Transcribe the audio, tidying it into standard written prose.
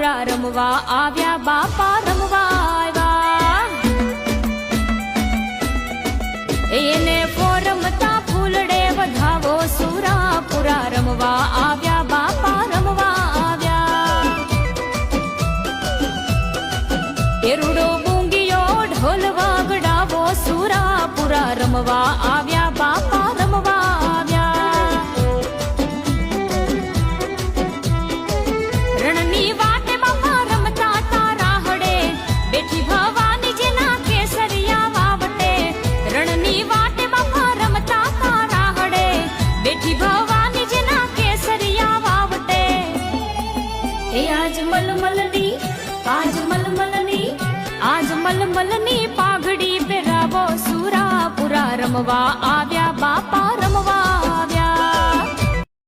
સુરાપુરા રમવા આવ્યા બાપા રમવા આવ્યા એને ફોરમતા ફૂલડે વધાવો સુરાપુરા રમવા આવ્યા બાપા રમવા આવ્યા એરુડો બુંગીયો ઢોલ વાગડાવો સુરાપુરા રમવા આવ્યા બાપા રમવા આવ્યા રણની વાટે બાપા રમતા તારા હડે બેઠી ભવાની જેના કેસરિયા વાવટે રણની વાટે બાપા રમતા તારા હડે બેઠી ભવાની જેના કેસરિયા વાવટે એ આજ મલમલની પાઘડી પહેરાવો સુરાપુરા રમવા આવ્યા